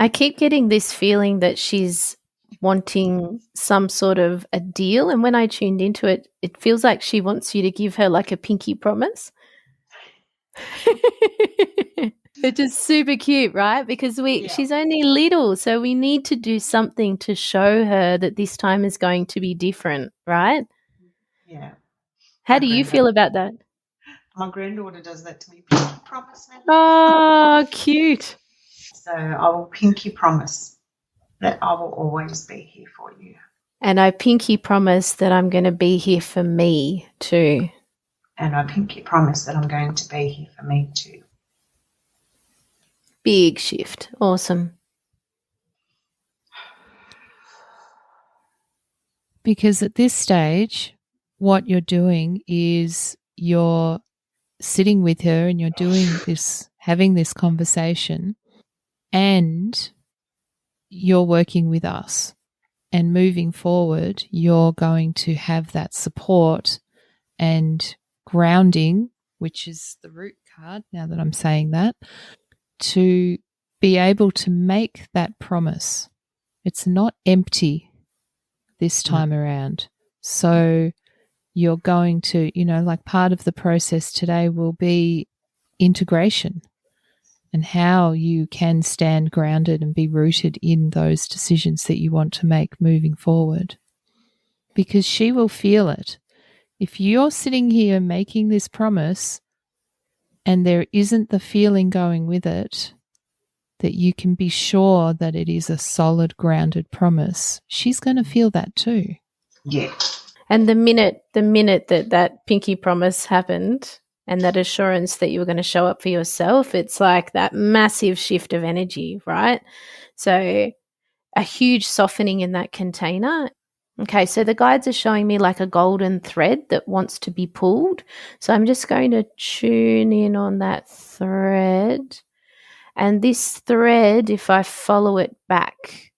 I keep getting this feeling that she's wanting some sort of a deal. And when I tuned into it, it feels like she wants you to give her like a pinky promise. Which is super cute, right? Because she's only little, so we need to do something to show her that this time is going to be different, right? Yeah. How do you feel about that? My granddaughter does that to me. Pinky promise me. Oh, cute. So I will pinky promise that I will always be here for you. And I pinky promise that I'm going to be here for me too. And I pinky promise that I'm going to be here for me too. Big shift. Awesome. Because at this stage, what you're doing is you're sitting with her and you're doing this, having this conversation, and you're working with us. And moving forward, you're going to have that support and grounding, which is the root card, now that I'm saying that, to be able to make that promise. It's not empty this time around. So you're going to, like part of the process today will be integration and how you can stand grounded and be rooted in those decisions that you want to make moving forward. Because she will feel it. If you're sitting here making this promise and there isn't the feeling going with it, that you can be sure that it is a solid, grounded promise, she's going to feel that too. Yeah. And the minute that pinky promise happened and that assurance that you were going to show up for yourself, it's like that massive shift of energy, right? So a huge softening in that container. Okay, so the guides are showing me like a golden thread that wants to be pulled. So I'm just going to tune in on that thread. And this thread, if I follow it back,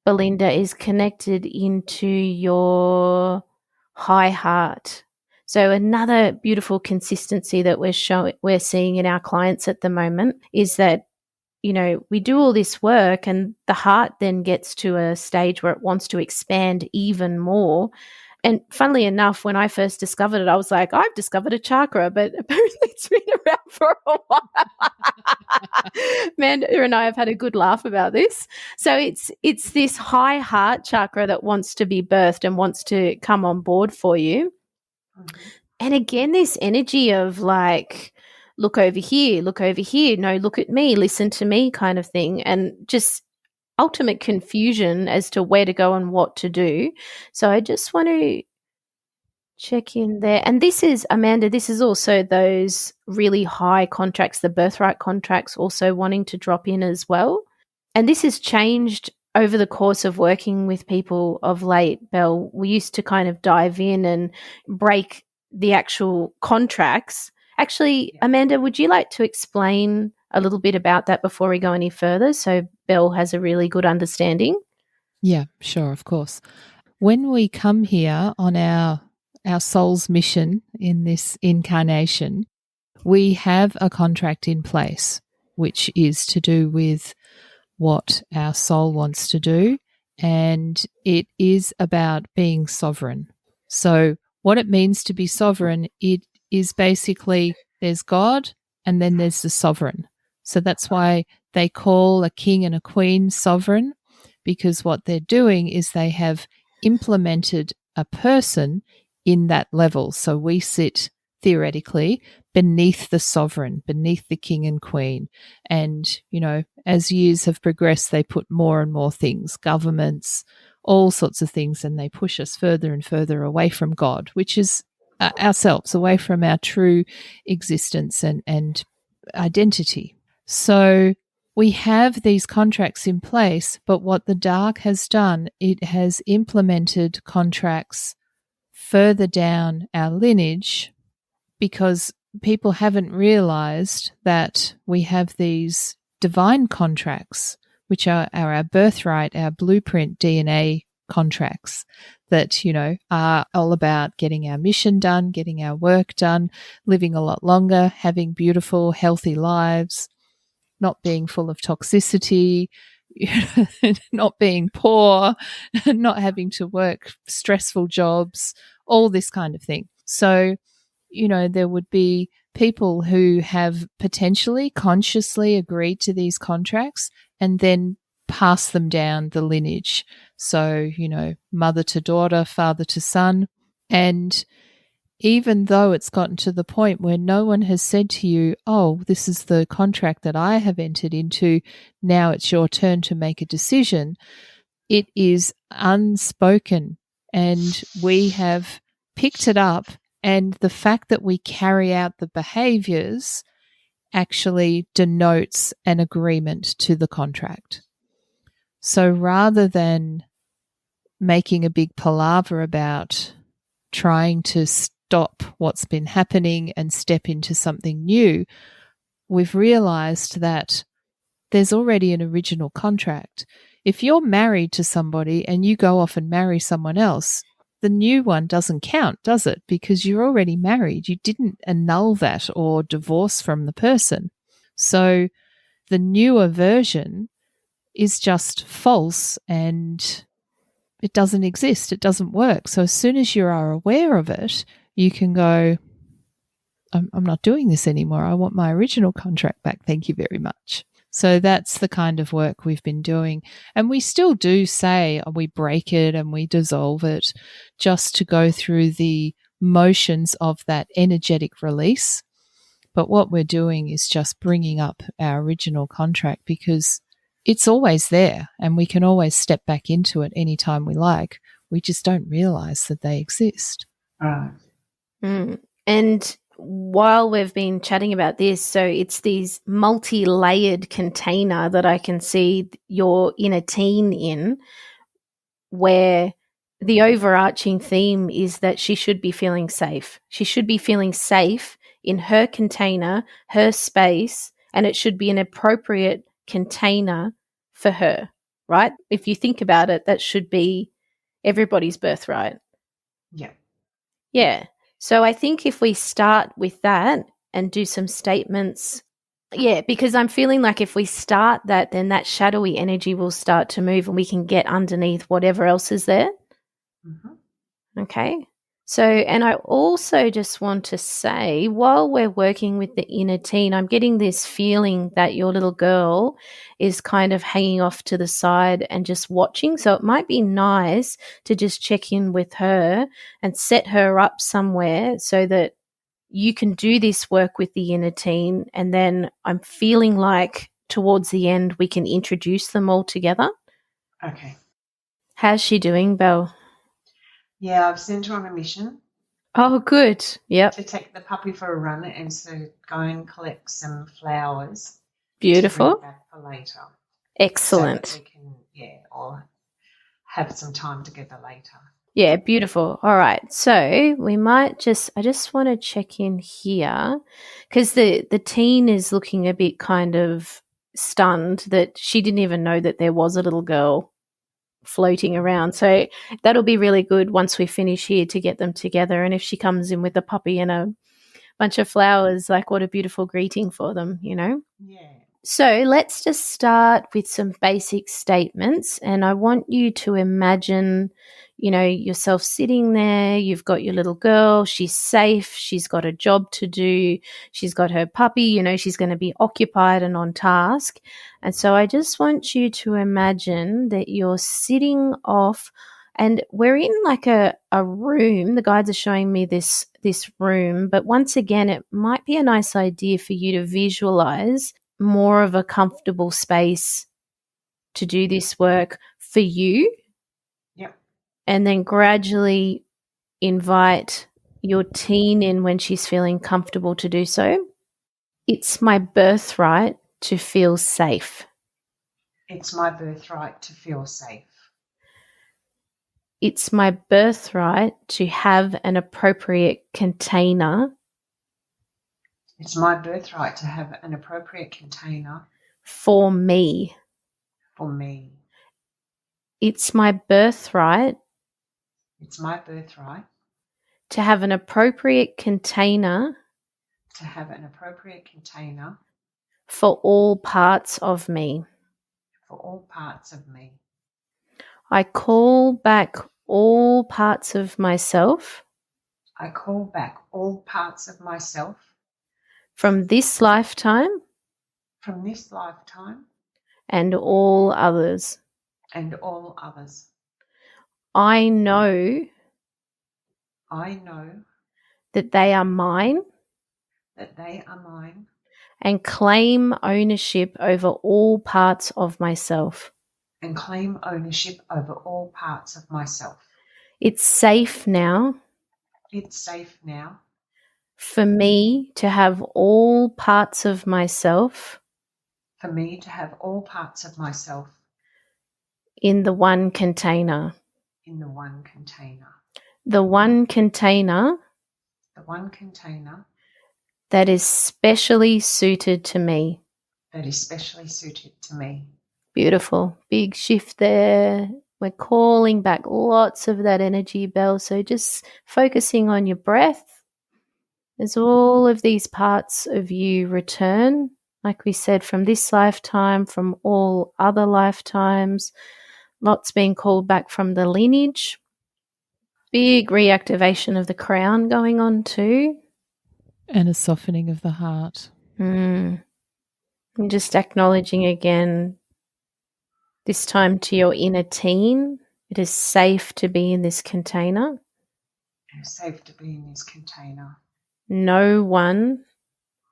Belinda, is connected into your high heart. So another beautiful consistency that we're seeing in our clients at the moment is that, we do all this work and the heart then gets to a stage where it wants to expand even more. And funnily enough, when I first discovered it, I was like, I've discovered a chakra, but apparently it's been around for a while. Amanda and I have had a good laugh about this. So it's this high heart chakra that wants to be birthed and wants to come on board for you. Mm-hmm. And again, this energy of like, look over here, no, look at me, listen to me kind of thing, and just ultimate confusion as to where to go and what to do. So I just want to check in there. And this is, Amanda, this is also those really high contracts, the birthright contracts also wanting to drop in as well. And this has changed over the course of working with people of late, Belle. We used to kind of dive in and break the actual contracts. Actually, Amanda, would you like to explain a little bit about that before we go any further so Belle has a really good understanding? Yeah, sure, of course. When we come here on our soul's mission in this incarnation, we have a contract in place, which is to do with what our soul wants to do, and it is about being sovereign. So what it means to be sovereign, it is basically there's God and then there's the sovereign. So that's why they call a king and a queen sovereign, because what they're doing is they have implemented a person in that level. So we sit theoretically beneath the sovereign, beneath the king and queen. And, as years have progressed, they put more and more things, governments, all sorts of things, and they push us further and further away from God, which is ourselves, away from our true existence and identity. So we have these contracts in place, but what the dark has done, it has implemented contracts further down our lineage, because people haven't realized that we have these divine contracts, which are our birthright, our blueprint DNA contracts that, are all about getting our mission done, getting our work done, living a lot longer, having beautiful, healthy lives. not being full of toxicity, not being poor, not having to work stressful jobs, all this kind of thing. So, there would be people who have potentially consciously agreed to these contracts and then pass them down the lineage. So, mother to daughter, father to son. And even though it's gotten to the point where no one has said to you, oh, this is the contract that I have entered into, now it's your turn to make a decision, it is unspoken. And we have picked it up, and the fact that we carry out the behaviors actually denotes an agreement to the contract. So rather than making a big palaver about trying to stop what's been happening and step into something new, we've realized that there's already an original contract. If you're married to somebody and you go off and marry someone else, the new one doesn't count, does it? Because you're already married. You didn't annul that or divorce from the person. So the newer version is just false and it doesn't exist. It doesn't work. So as soon as you are aware of it, you can go, I'm not doing this anymore. I want my original contract back. Thank you very much. So that's the kind of work we've been doing. And we still do say we break it and we dissolve it just to go through the motions of that energetic release. But what we're doing is just bringing up our original contract because it's always there and we can always step back into it anytime we like. We just don't realize that they exist. Right. And while we've been chatting about this, so it's these multi-layered container that I can see your inner teen in, where the overarching theme is that she should be feeling safe. She should be feeling safe in her container, her space, and it should be an appropriate container for her, right? If you think about it, that should be everybody's birthright. Yeah. Yeah. So I think if we start with that and do some statements, because I'm feeling like if we start that, then that shadowy energy will start to move and we can get underneath whatever else is there. Mm-hmm. Okay. So, and I also just want to say, while we're working with the inner teen, I'm getting this feeling that your little girl is kind of hanging off to the side and just watching. So it might be nice to just check in with her and set her up somewhere so that you can do this work with the inner teen. And then I'm feeling like towards the end, we can introduce them all together. Okay. How's she doing, Belle? Yeah, I've sent her on a mission. Oh, good. Yep. To take the puppy for a run and so go and collect some flowers. Beautiful. To bring back for later. Excellent. So that we can, or have some time together later. Yeah, beautiful. All right. So we might I just want to check in here because the teen is looking a bit kind of stunned that she didn't even know that there was a little girl floating around. So that'll be really good once we finish here to get them together. And if she comes in with a puppy and a bunch of flowers, like what a beautiful greeting for them, Yeah. So let's just start with some basic statements. And I want you to imagine, yourself sitting there. You've got your little girl. She's safe. She's got a job to do. She's got her puppy. She's going to be occupied and on task. And so I just want you to imagine that you're sitting off and we're in like a room. The guides are showing me this room. But once again, it might be a nice idea for you to visualize more of a comfortable space to do this work for you. Yep. And then gradually invite your teen in when she's feeling comfortable to do so. It's my birthright to feel safe. It's my birthright to feel safe. It's my birthright to have an appropriate container. It's my birthright to have an appropriate container for me. For me. It's my birthright. It's my birthright to have an appropriate container. To have an appropriate container for all parts of me. for all parts of me. I call back all parts of myself I call back all parts of myself from this lifetime from this lifetime and all others. and all others. I know I know that they are mine that they are mine and claim ownership over all parts of myself. and claim ownership over all parts of myself. It's safe now It's safe now for me to have all parts of myself for me to have all parts of myself in the one container. in the one container. The one container The one container that is specially suited to me. that is specially suited to me. Beautiful. Big shift there. We're calling back lots of that energy, Belle. So just focusing on your breath as all of these parts of you return, like we said, from this lifetime, from all other lifetimes, lots being called back from the lineage. Big reactivation of the crown going on too. And a softening of the heart. And just acknowledging again, this time to your inner teen, it is safe to be in this container. It's safe to be in this container. No one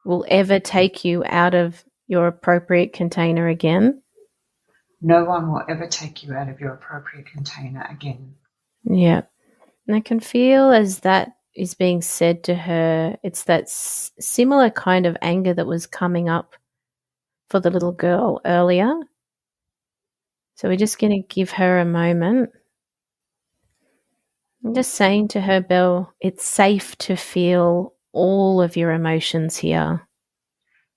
will ever take you out of your appropriate container again. No one will ever take you out of your appropriate container again. Yeah. And I can feel as that is being said to her, it's that similar kind of anger that was coming up for the little girl earlier. So we're just going to give her a moment. I'm just saying to her, Belle, it's safe to feel all of your emotions here.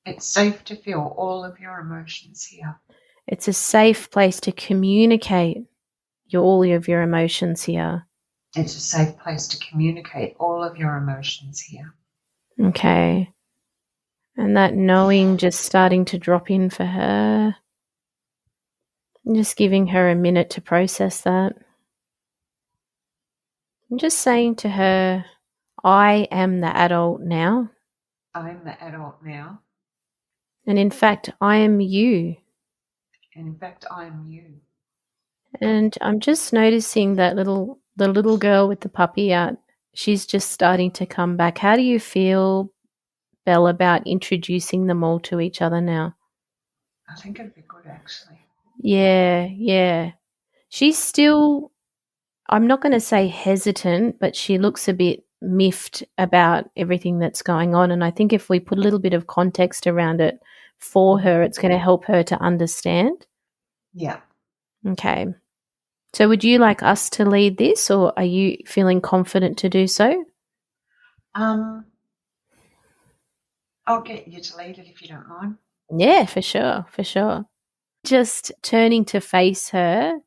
It's safe to feel all of your emotions here. It's a safe place to communicate all of your emotions here. It's a safe place to communicate all of your emotions here. Okay. And that knowing just starting to drop in for her. And just giving her a minute to process that. I'm just saying to her, I am the adult now. I'm the adult now. And in fact, I am you. And in fact, I am you. And I'm just noticing that the little girl with the puppy out, she's just starting to come back. How do you feel, Belle, about introducing them all to each other now? I think it'd be good, actually. Yeah. She's still, I'm not going to say hesitant, but she looks a bit miffed about everything that's going on. And I think if we put a little bit of context around it for her, it's going to help her to understand. Yeah. Okay. So would you like us to lead this, or are you feeling confident to do so? I'll get you to lead it if you don't mind. Yeah, for sure. Just turning to face her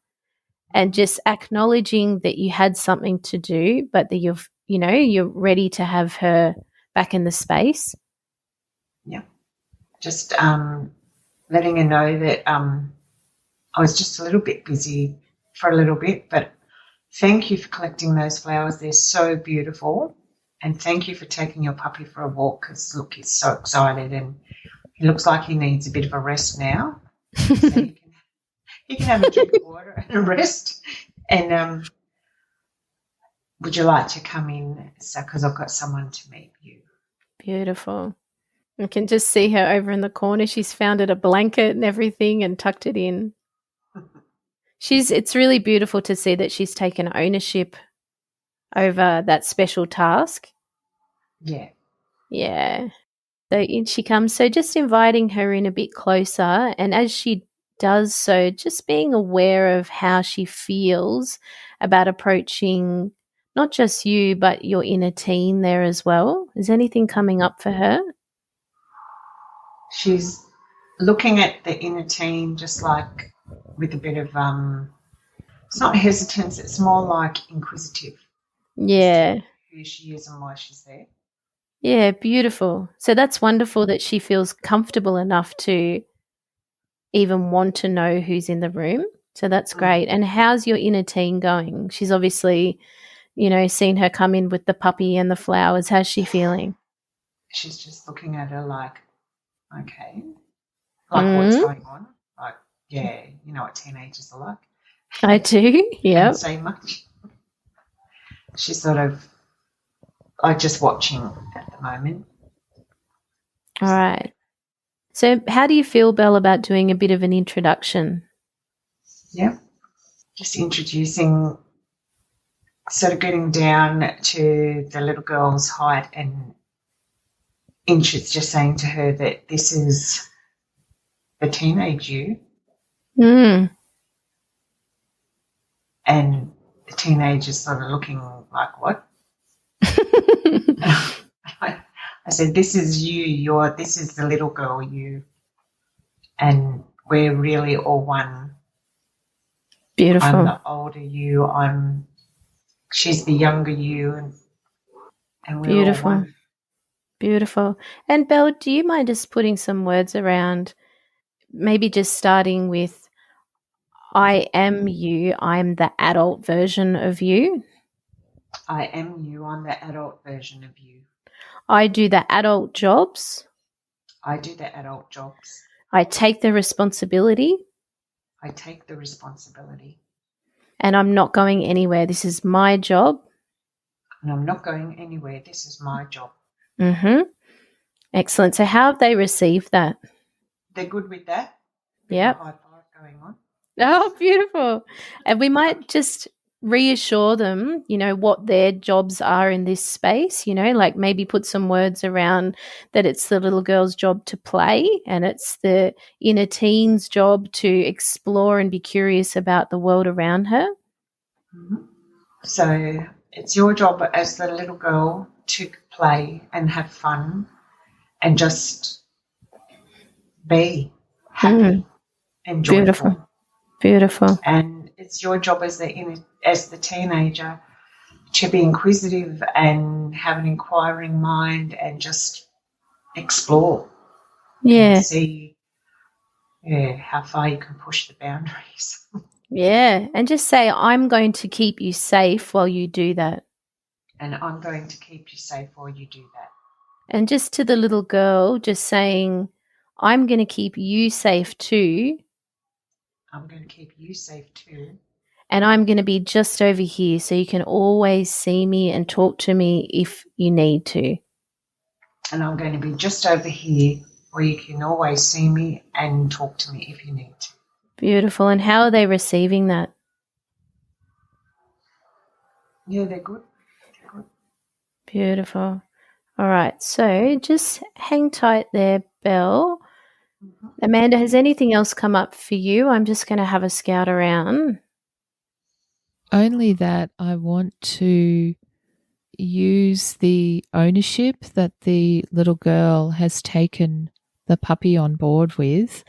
and just acknowledging that you had something to do, but that you're ready to have her back in the space. Yeah. Just letting her know that I was just a little bit busy for a little bit, but thank you for collecting those flowers. They're so beautiful. And thank you for taking your puppy for a walk, because, look, he's so excited and he looks like he needs a bit of a rest now. So he can have a drink of water and a rest. And would you like to come in? Because I've got someone to meet you. Beautiful. I can just see her over in the corner. She's found a blanket and everything and tucked it in. It's really beautiful to see that she's taken ownership over that special task. Yeah. Yeah. So in she comes. So just inviting her in a bit closer, and as she does so, just being aware of how she feels about approaching not just you, but your inner teen there as well. Is anything coming up for her? She's looking at the inner teen just like with a bit of, it's not hesitance, it's more like inquisitive. Yeah. Who she is and why she's there. Yeah, beautiful. So that's wonderful that she feels comfortable enough to even want to know who's in the room. So that's great. And how's your inner teen going? She's obviously, seen her come in with the puppy and the flowers. How's she feeling? She's just looking at her like, okay, like what's going on? Like, yeah, you know what teenagers are like. I do, yeah. Don't say much. She's sort of like just watching at the moment. All right. So how do you feel, Belle, about doing a bit of an introduction? Yeah, just introducing, sort of getting down to the little girl's height and inches, just saying to her that this is the teenage you. And the teenager's sort of looking like, what? I said, this is you, this is the little girl you, and we're really all one. Beautiful. I'm the older you, she's the younger you, and we're Beautiful. all one. Beautiful. And Belle, do you mind just putting some words around, maybe just starting with, I am you, I'm the adult version of you. I am you, I'm the adult version of you. I do the adult jobs. I do the adult jobs. I take the responsibility. I take the responsibility. And I'm not going anywhere. This is my job. And I'm not going anywhere. This is my job. Excellent. So how have they received that? They're good with that. Yep. High five going on. Oh, beautiful. And we might just reassure them, what their jobs are in this space, like maybe put some words around that it's the little girl's job to play and it's the inner teen's job to explore and be curious about the world around her. So it's your job as the little girl to play and have fun and just be happy and joyful. Beautiful. And it's your job as the teenager to be inquisitive and have an inquiring mind and just explore. Yeah. And see how far you can push the boundaries. Yeah. And just say, I'm going to keep you safe while you do that. And I'm going to keep you safe while you do that. And just to the little girl, just saying, I'm going to keep you safe too. I'm going to keep you safe too. And I'm going to be just over here so you can always see me and talk to me if you need to. And I'm going to be just over here where you can always see me and talk to me if you need to. Beautiful. And how are they receiving that? Yeah, they're good. Beautiful. All right. So just hang tight there, Belle. Amanda, has anything else come up for you? I'm just going to have a scout around. Only that I want to use the ownership that the little girl has taken the puppy on board with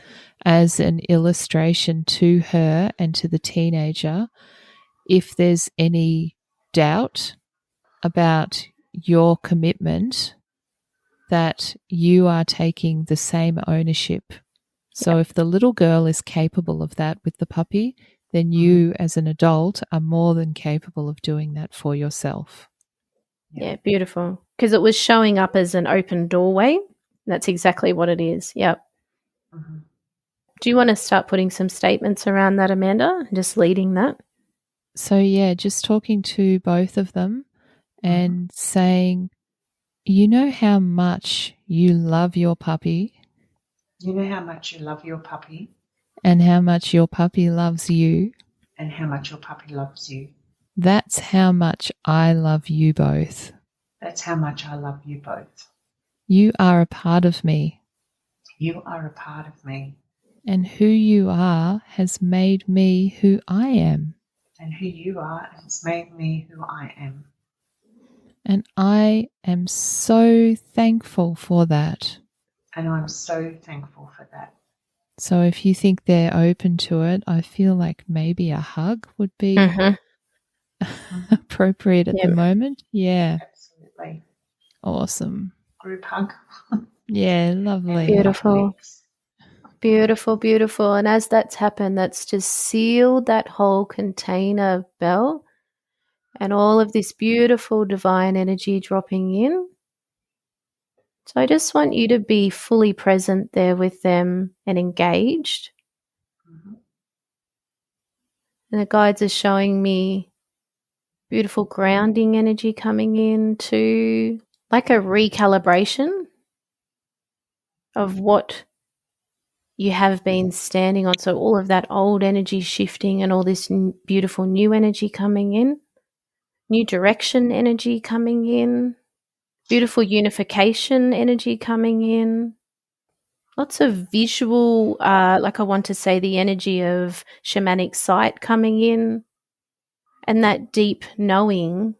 as an illustration to her and to the teenager. If there's any doubt about your commitment, that you are taking the same ownership. So if the little girl is capable of that with the puppy, then you as an adult are more than capable of doing that for yourself. Yeah, beautiful. Because it was showing up as an open doorway. That's exactly what it is. Yep. Do you want to start putting some statements around that, Amanda? Just leading that? So, yeah, just talking to both of them and saying, you know how much you love your puppy. You know how much you love your puppy. And how much your puppy loves you. And how much your puppy loves you. That's how much I love you both. That's how much I love you both. You are a part of me. You are a part of me. And who you are has made me who I am. And who you are has made me who I am. And I am so thankful for that. And I'm so thankful for that. So if you think they're open to it, I feel like maybe a hug would be appropriate at the moment. Yeah. Absolutely. Awesome. group hug. Yeah, lovely. Beautiful. Beautiful, beautiful. And as that's happened, that's just sealed that whole container, Belle, and all of this beautiful divine energy dropping in. So I just want you to be fully present there with them and engaged. Mm-hmm. And the guides are showing me beautiful grounding energy coming in to like a recalibration of what you have been standing on. So all of that old energy shifting and all this beautiful new energy coming in, new direction energy coming in, beautiful unification energy coming in. Lots of visual, like I want to say the energy of shamanic sight coming in, and that deep knowing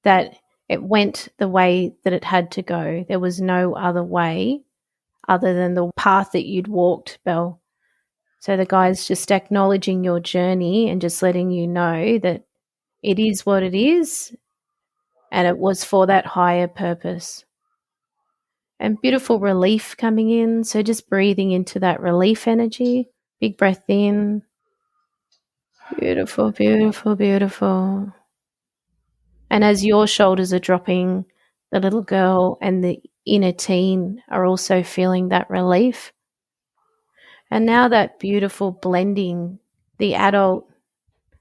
that it went the way that it had to go. There was no other way other than the path that you'd walked, Belle. So the guide's just acknowledging your journey and just letting you know that it is what it is and it was for that higher purpose. And beautiful relief coming in. So just breathing into that relief energy. Big breath in. Beautiful, beautiful, beautiful. And as your shoulders are dropping, the little girl and the inner teen are also feeling that relief. And now that beautiful blending, the adult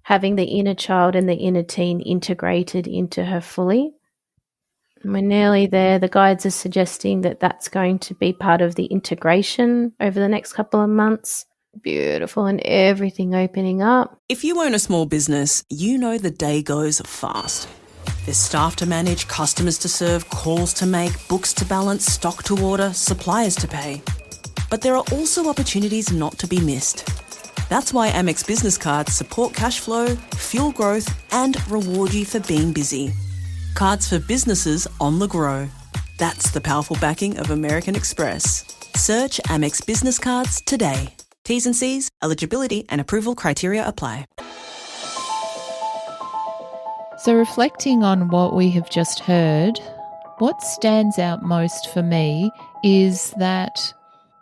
having the inner child and the inner teen integrated into her fully. We're nearly there. The guides are suggesting that that's going to be part of the integration over the next couple of months. Beautiful, and everything opening up. If you own a small business, you know the day goes fast. There's staff to manage, customers to serve, calls to make, books to balance, stock to order, suppliers to pay. But there are also opportunities not to be missed. That's why Amex Business Cards support cash flow, fuel growth, and reward you for being busy. Cards for businesses on the grow. That's the powerful backing of American Express. Search Amex Business Cards today. T's and C's, eligibility and approval criteria apply. So reflecting on what we have just heard, what stands out most for me is that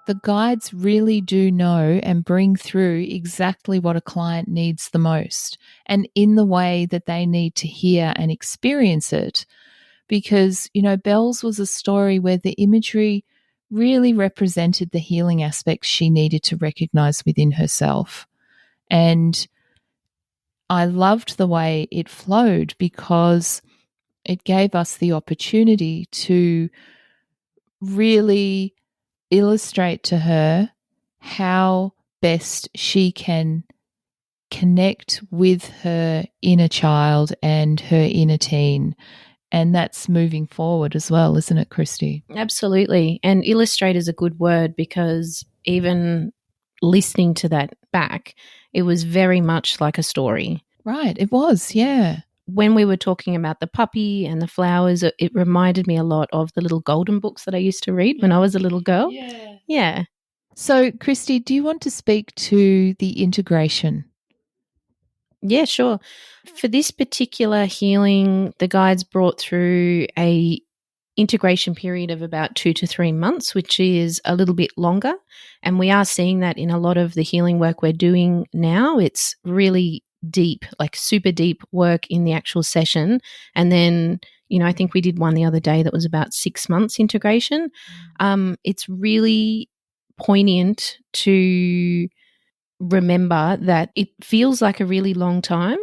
the guides really do know and bring through exactly what a client needs the most and in the way that they need to hear and experience it. Because, Belle's was a story where the imagery really represented the healing aspects she needed to recognize within herself. And I loved the way it flowed because it gave us the opportunity to really illustrate to her how best she can connect with her inner child and her inner teen. And that's moving forward as well, isn't it, Kristy? Absolutely. And illustrate is a good word because even listening to that back, it was very much like a story. Right, it was, yeah. When we were talking about the puppy and the flowers, it reminded me a lot of the little golden books that I used to read when I was a little girl. Yeah. So, Kristy, do you want to speak to the integration? Yeah, sure. For this particular healing, the guides brought through a integration period of about 2 to 3 months, which is a little bit longer. And we are seeing that in a lot of the healing work we're doing now. It's really deep, like super deep work in the actual session. And then, I think we did one the other day that was about 6 months integration. It's really poignant to remember that it feels like a really long time,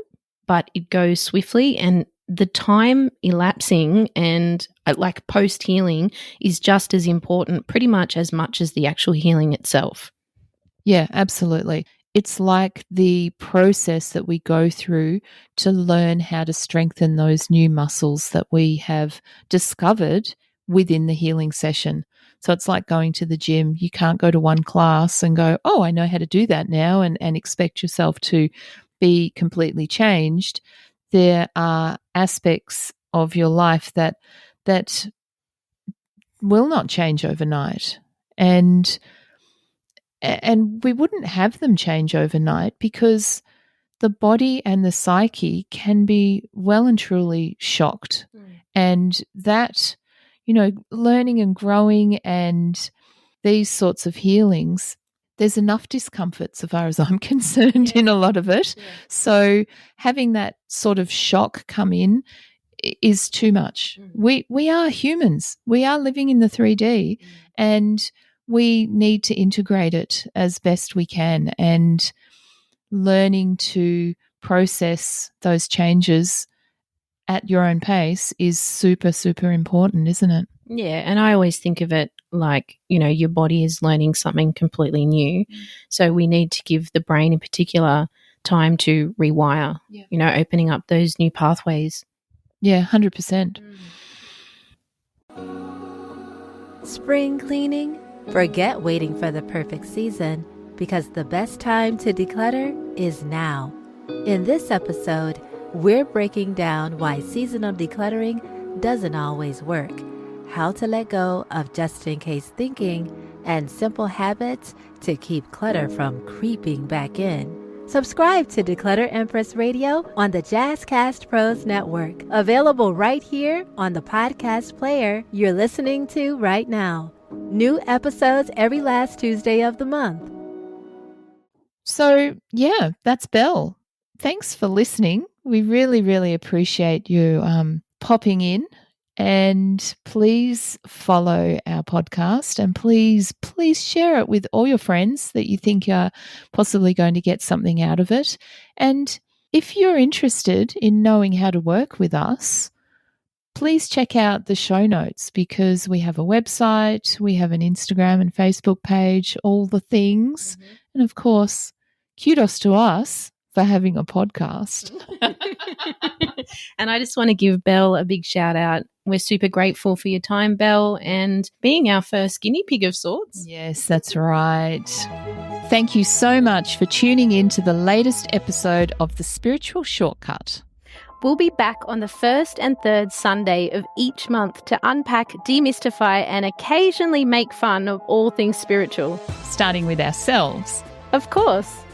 but it goes swiftly, and the time elapsing and like post healing is just as important, pretty much as the actual healing itself. Yeah, absolutely. It's like the process that we go through to learn how to strengthen those new muscles that we have discovered within the healing session. So it's like going to the gym. You can't go to one class and go, oh, I know how to do that now, and expect yourself to be completely changed. There are aspects of your life that will not change overnight. And we wouldn't have them change overnight because the body and the psyche can be well and truly shocked. And that, learning and growing and these sorts of healings, there's enough discomfort so far as I'm concerned in a lot of it. Yeah. So having that sort of shock come in is too much. We are humans. We are living in the 3D and we need to integrate it as best we can, and learning to process those changes at your own pace is super, super important, isn't it? Yeah, and I always think of it like, your body is learning something completely new. So we need to give the brain in particular time to rewire, opening up those new pathways. Yeah, 100%. Spring cleaning? Forget waiting for the perfect season, because the best time to declutter is now. In this episode, we're breaking down why seasonal decluttering doesn't always work, how to let go of just-in-case thinking, and simple habits to keep clutter from creeping back in. Subscribe to Declutter Empress Radio on the Jazzcast Pros Network, available right here on the podcast player you're listening to right now. New episodes every last Tuesday of the month. So, yeah, that's Belle. Thanks for listening. We really, really appreciate you popping in. And please follow our podcast, and please share it with all your friends that you think are possibly going to get something out of it. And if you're interested in knowing how to work with us, please check out the show notes, because we have a website, we have an Instagram and Facebook page, all the things. And of course, kudos to us for having a podcast. And I just want to give Belle a big shout out. We're super grateful for your time, Belle, and being our first guinea pig of sorts. Yes, that's right. Thank you so much for tuning in to the latest episode of The Spiritual Shortcut. We'll be back on the first and third Sunday of each month to unpack, demystify, and occasionally make fun of all things spiritual. Starting with ourselves. Of course.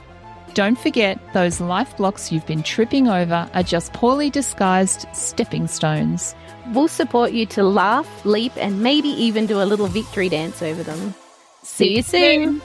Don't forget, those life blocks you've been tripping over are just poorly disguised stepping stones. We'll support you to laugh, leap, and maybe even do a little victory dance over them. See you soon.